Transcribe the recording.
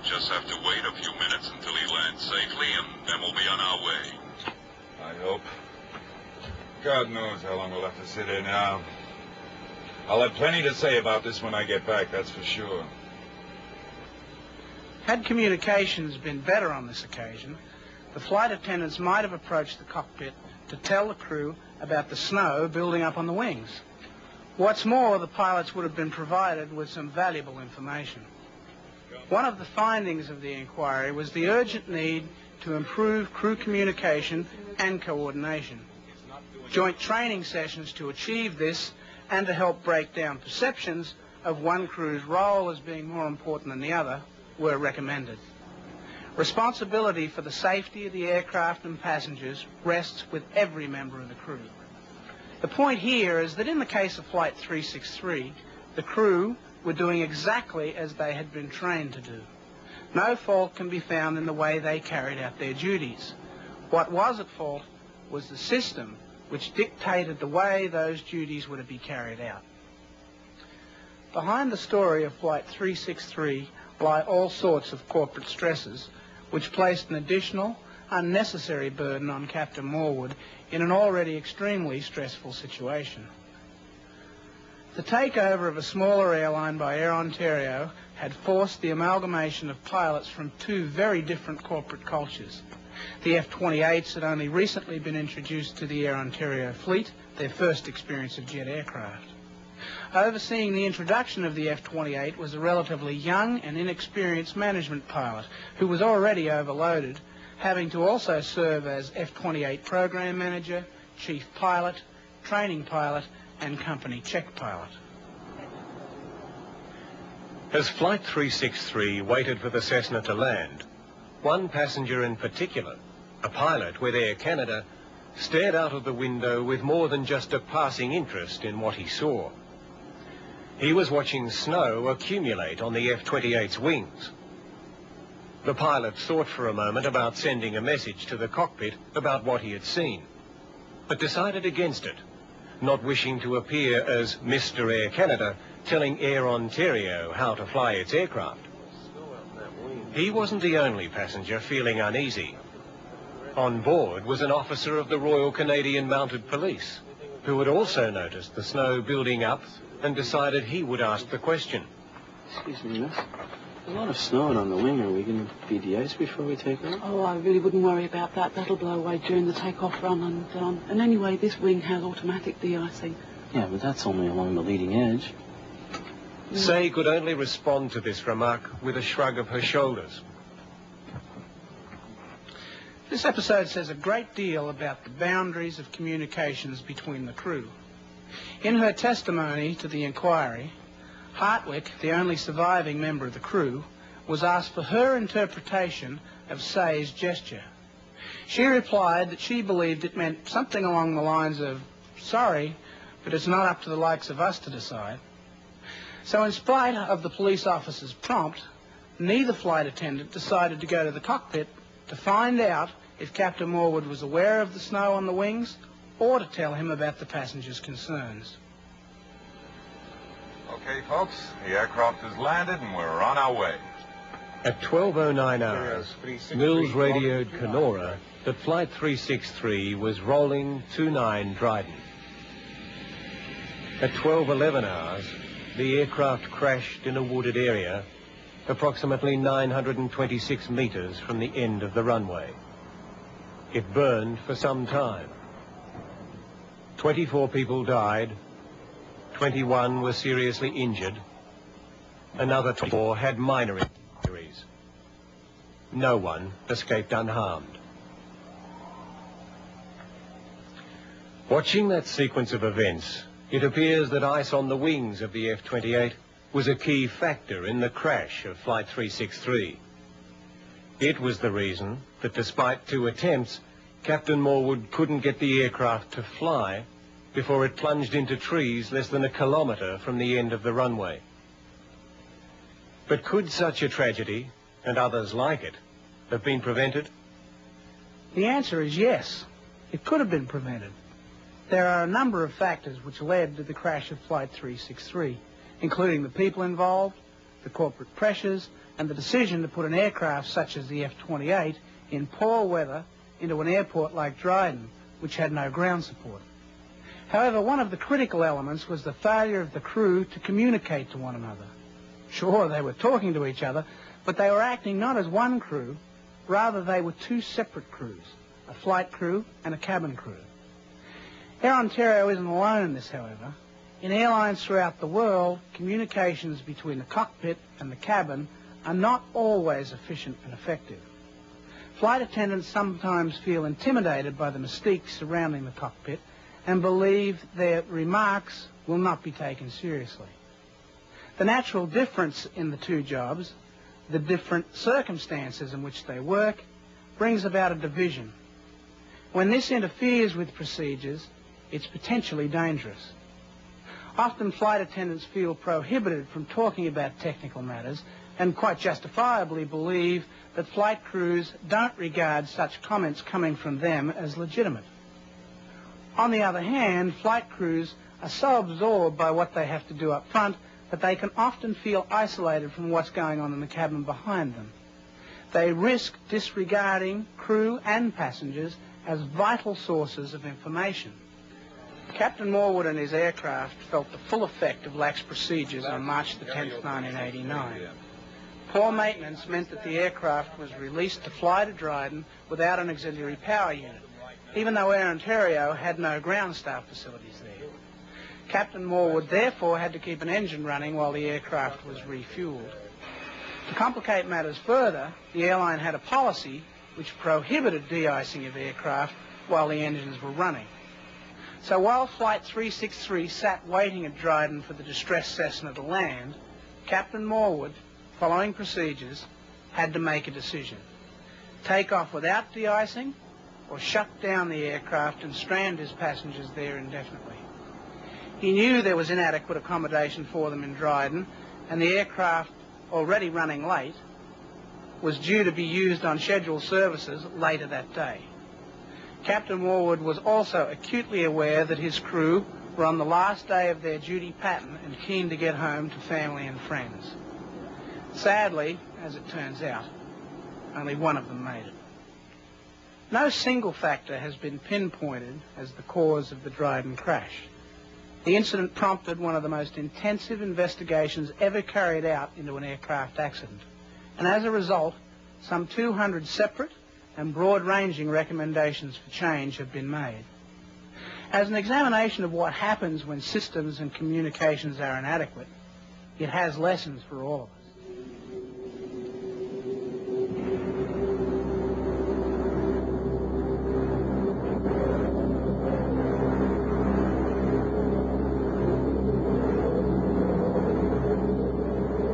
just have to wait a few minutes until he lands safely, and then we'll be on our way. I hope. God knows how long we'll have to sit here now. I'll have plenty to say about this when I get back, that's for sure. Had communications been better on this occasion, the flight attendants might have approached the cockpit to tell the crew about the snow building up on the wings. What's more, the pilots would have been provided with some valuable information. One of the findings of the inquiry was the urgent need to improve crew communication and coordination. Joint training sessions to achieve this and to help break down perceptions of one crew's role as being more important than the other were recommended. Responsibility for the safety of the aircraft and passengers rests with every member of the crew. The point here is that in the case of Flight 363, the crew were doing exactly as they had been trained to do. No fault can be found in the way they carried out their duties. What was at fault was the system which dictated the way those duties were to be carried out. Behind the story of Flight 363 lie all sorts of corporate stresses which placed an additional, unnecessary burden on Captain Morwood in an already extremely stressful situation. The takeover of a smaller airline by Air Ontario had forced the amalgamation of pilots from two very different corporate cultures. The F-28s had only recently been introduced to the Air Ontario fleet, their first experience of jet aircraft. Overseeing the introduction of the F-28 was a relatively young and inexperienced management pilot who was already overloaded, having to also serve as F-28 program manager, chief pilot, training pilot, and company check pilot. As Flight 363 waited for the Cessna to land, one passenger in particular, a pilot with Air Canada, stared out of the window with more than just a passing interest in what he saw. He was watching snow accumulate on the F-28's wings. The pilot thought for a moment about sending a message to the cockpit about what he had seen, but decided against it, not wishing to appear as Mr. Air Canada telling Air Ontario how to fly its aircraft. He wasn't the only passenger feeling uneasy. On board was an officer of the Royal Canadian Mounted Police, who had also noticed the snow building up and decided he would ask the question. Excuse me, miss. There's a lot of snowing on the wing. Are we going to feed the ice before we take off? Oh, I really wouldn't worry about that. That'll blow away during the take-off run. And anyway, this wing has automatic de-icing. Yeah, but that's only along the leading edge. Say could only respond to this remark with a shrug of her shoulders. This episode says a great deal about the boundaries of communications between the crew. In her testimony to the inquiry, Hartwick, the only surviving member of the crew, was asked for her interpretation of Say's gesture. She replied that she believed it meant something along the lines of, "Sorry, but it's not up to the likes of us to decide." So in spite of the police officer's prompt, neither flight attendant decided to go to the cockpit to find out if Captain Morwood was aware of the snow on the wings or to tell him about the passengers' concerns. Okay, folks, the aircraft has landed and we're on our way. At 12:09 hours, Mills radioed Kenora that Flight 363 was rolling 29 Dryden. At 12:11 hours, the aircraft crashed in a wooded area approximately 926 meters from the end of the runway. It burned for some time. 24 people died, 21 were seriously injured, another 24 had minor injuries. No one escaped unharmed. Watching that sequence of events, it appears that ice on the wings of the F-28 was a key factor in the crash of Flight 363. It was the reason that despite 2 attempts, Captain Morwood couldn't get the aircraft to fly before it plunged into trees less than a kilometre from the end of the runway. But could such a tragedy, and others like it, have been prevented? The answer is yes. It could have been prevented. There are a number of factors which led to the crash of Flight 363, including the people involved, the corporate pressures and the decision to put an aircraft such as the F-28 in poor weather into an airport like Dryden, which had no ground support. However, one of the critical elements was the failure of the crew to communicate to one another. Sure, they were talking to each other, but they were acting not as one crew, rather they were two separate crews, a flight crew and a cabin crew. Air Ontario isn't alone in this, however. In airlines throughout the world, communications between the cockpit and the cabin are not always efficient and effective. Flight attendants sometimes feel intimidated by the mystique surrounding the cockpit and believe their remarks will not be taken seriously. The natural difference in the two jobs, the different circumstances in which they work, brings about a division. When this interferes with procedures, it's potentially dangerous. Often flight attendants feel prohibited from talking about technical matters and quite justifiably believe that flight crews don't regard such comments coming from them as legitimate. On the other hand, flight crews are so absorbed by what they have to do up front that they can often feel isolated from what's going on in the cabin behind them. They risk disregarding crew and passengers as vital sources of information. Captain Morwood and his aircraft felt the full effect of lax procedures on March the 10th, 1989. Poor maintenance meant that the aircraft was released to fly to Dryden without an auxiliary power unit, even though Air Ontario had no ground staff facilities there. Captain Morwood therefore had to keep an engine running while the aircraft was refueled. To complicate matters further, the airline had a policy which prohibited de-icing of aircraft while the engines were running. So while Flight 363 sat waiting at Dryden for the distressed Cessna to land, Captain Morwood, following procedures, had to make a decision. Take off without de-icing or shut down the aircraft and strand his passengers there indefinitely. He knew there was inadequate accommodation for them in Dryden, and the aircraft, already running late, was due to be used on scheduled services later that day. Captain Morwood was also acutely aware that his crew were on the last day of their duty pattern and keen to get home to family and friends. Sadly, as it turns out, only one of them made it. No single factor has been pinpointed as the cause of the Dryden crash. The incident prompted one of the most intensive investigations ever carried out into an aircraft accident, and as a result, some 200 separate and broad-ranging recommendations for change have been made. As an examination of what happens when systems and communications are inadequate, it has lessons for all of us.